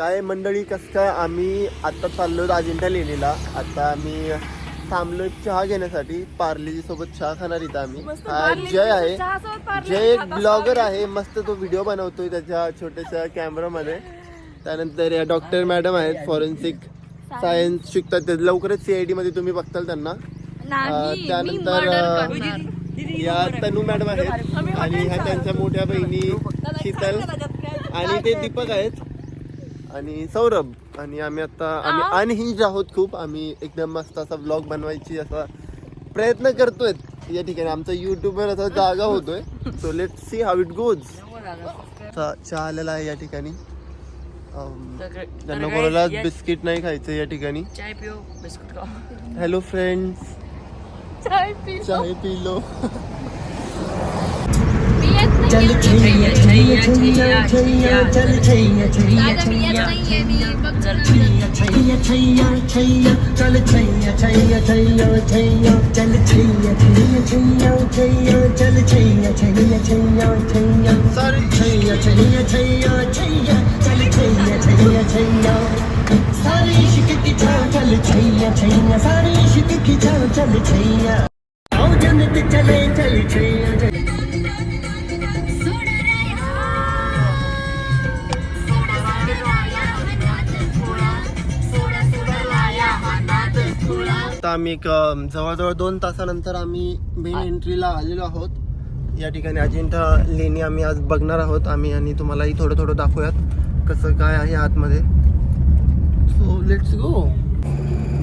काय मंडळी, कसं काय, आम्ही आता चाललो अजिंठा लेणीला. आता आम्ही थांबलो चहा घेण्यासाठी. पार्लेजी सोबत चहा खाणार इथं आम्ही. हा जय आहे, जय एक ब्लॉगर आहे, मस्त तो व्हिडिओ बनवतोय त्याच्या छोट्याशा कॅमेरामध्ये. त्यानंतर या डॉक्टर मॅडम आहेत, फॉरेन्सिक सायन्स शिकतात ते, लवकरच CID मध्ये तुम्ही बघताल त्यांना. त्यानंतर या तनू मॅडम आहेत आणि ह्या त्यांच्या मोठ्या बहिणी शीतल आणि ते दीपक आहेत आणि सौरभ. आणि आम्ही अनहिंज आहोत खूप. आम्ही एकदम मस्त असा व्लॉग बनवायची असा प्रयत्न करतोय या ठिकाणी. आमचा युट्यूबवर असा जागा होतोय. So let's see how it goes. चहा आलेला आहे या ठिकाणी. त्यांना कोणाला बिस्किट नाही खायचं या ठिकाणी. चाय पिओ, बिस्कुट खाओ. हॅलो फ्रेंड्स, चाय पी लो. चल छैया छैया छैया छैया चल छैया छैया छैया चल छैया छैया छैया छैया चल छैया छैया छैया छैया चल छैया छैया छैया छैया चल छैया छैया छैया छैया सर छैया छैया छैया छैया चल छैया छैया छैया सारी इश्क की छाव चल छैया छैया सारी इश्क की छाव चल छैया आओ जन्नत चले चल छैया छैया. आता आम्ही एक जवळजवळ 2 तासानंतर आम्ही मेन एंट्रीला आलेलो आहोत. या ठिकाणी अजिंठा लेणी आम्ही आज बघणार आहोत आम्ही, आणि तुम्हालाही थोडं दाखवूयात कसं काय आहे आतमध्ये. So let's go.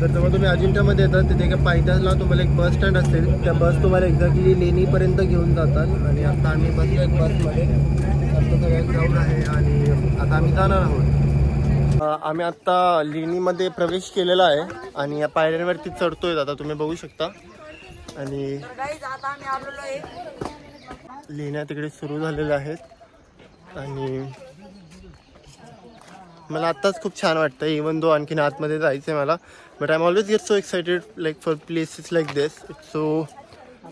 तर जेव्हा तुम्ही अजिंठामध्ये येतात तिथे एका पायथ्याला तुम्हाला एक बस स्टँड असेल. त्या बस तुम्हाला एक्झॅक्टली लेणीपर्यंत घेऊन जातात. आणि आता आम्ही बसलो एक बसमध्ये. आता सगळ्यात ग्राउंड आहे आणि आता आम्ही जाणार आहोत. आम्ही आत्ता लेणीमध्ये प्रवेश केलेला आहे आणि या पायऱ्यांवरती चढतोय. आता तुम्ही बघू शकता. आणि लेण्या तिकडे सुरू झालेल्या आहेत आणि मला आत्ताच खूप छान वाटतं. इवन दो आणखीन आतमध्ये जायचं आहे मला. But I am always get so excited like for places like this. It's so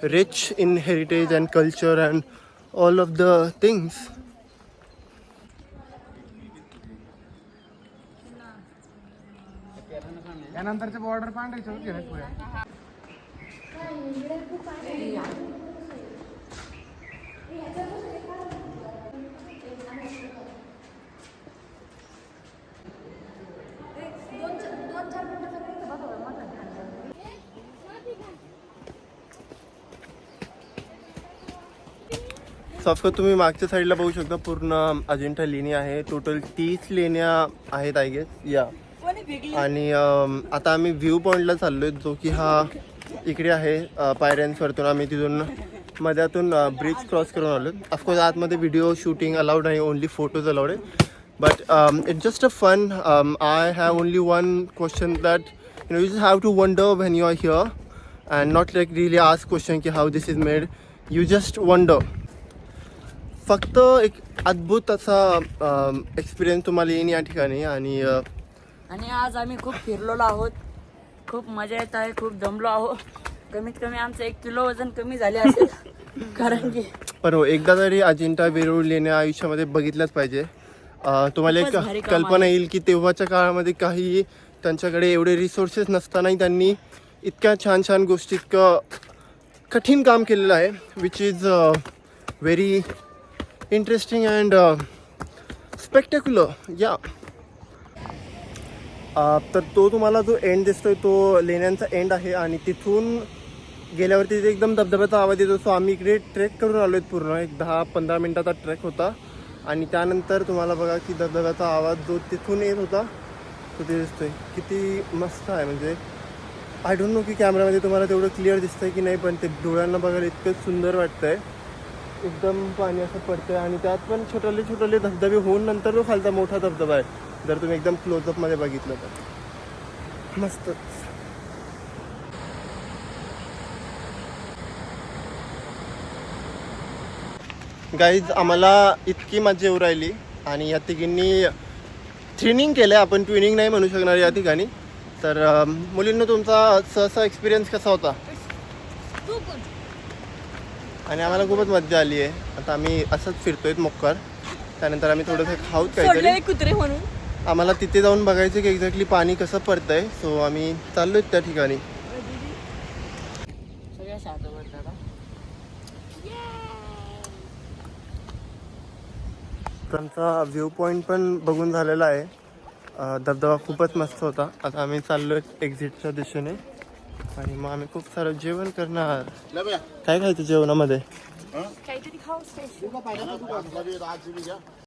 rich in heritage and culture and all of the things. यानंतरचे बॉर्डर पांढरे ऑफकोर्स तुम्ही मागच्या साईडला बघू शकता. पूर्ण अजिंठा लेणी आहे. टोटल 30 लेण्या आहेत आय गेस या. आणि आता आम्ही व्ह्यू पॉईंटला चाललो आहे, जो की हा इकडे आहे. पायऱ्यांवरतून आम्ही तिथून मध्यातून ब्रिज क्रॉस करून आलो. ऑफकोर्स आतमध्ये व्हिडिओ शूटिंग अलाउड नाही, ओनली फोटोज अलाउड आहे. But it's just a fun. I have only one question that you just have to wonder when you are here and not like really ask question की how this is made. You just wonder. फक्त एक अद्भुत असा experience तुम्हाला येईन या ठिकाणी. आणि आज आम्ही खूप फिरलेलो आहोत, खूप मजा येत आहे, खूप दमलो आहोत. कमीत कमी आमचं 1 किलो वजन कमी झाले असेल. कारण की पण हो, एकदा तरी अजिंठा वेरूळ लेण्या आयुष्यामध्ये बघितल्याच पाहिजे. तुम्हाला एक कल्पना येईल की तेव्हाच्या काळामध्ये काही त्यांच्याकडे एवढे रिसोर्सेस नसतानाही त्यांनी इतक्या छान छान गोष्टी, इतकं कठीण काम केलेलं आहे. Which is very interesting and spectacular या. तर तो तुम्हाला जो एंड दिसतोय तो लेण्यांचा एंड आहे. आणि तिथून गेल्यावरती तिथे एकदम धबधब्याचा आवाज येतो. सो आम्ही इकडे ट्रेक करून आलो आहेत. पूर्ण एक 10-15 मिनटाचा ट्रेक होता. आणि त्यानंतर तुम्हाला बघा की धबधब्याचा आवाज जो तिथून येत होता तो ते दिसतोय. किती मस्त आहे. म्हणजे आय डोंट नो की कॅमेरामध्ये तुम्हाला तेवढं क्लिअर दिसतंय की नाही, पण ते डोळ्यांना बघायला इतकं सुंदर वाटतंय. एकदम पाणी असं पडतंय आणि त्यात पण छोटे धबधबे होऊन नंतर तो खालचा मोठा धबधबा आहे. जर तुम्ही एकदम क्लोजअपमध्ये बघितलं तर मस्तच. गाईज, आम्हाला इतकी मजा येऊ राहिली आणि या तिघींनी ट्रेनिंग केलं आहे. आपण ट्विनिंग नाही म्हणू शकणार या ठिकाणी. तर मुलींना तुमचा सहसा एक्सपिरियन्स कसा होता? आणि आम्हाला खूपच मजा आली आहे. आता आम्ही असंच फिरतोय मोक्कार. त्यानंतर आम्ही थोडंसं खाऊत काहीतरी. कुत्रे म्हणून आम्हाला तिथे जाऊन बघायचं की एक्झॅक्टली पाणी कसं पडतंय. सो आम्ही चाललोय त्या ठिकाणी. त्यांचा व्ह्यू पॉईंट पण बघून झालेला आहे. धबधबा खूपच मस्त होता. आता आम्ही चाललोय एक्झिटच्या दिशेने आणि मग आम्ही खूप सारं जेवण करणार. काय खायचं जेवणामध्ये?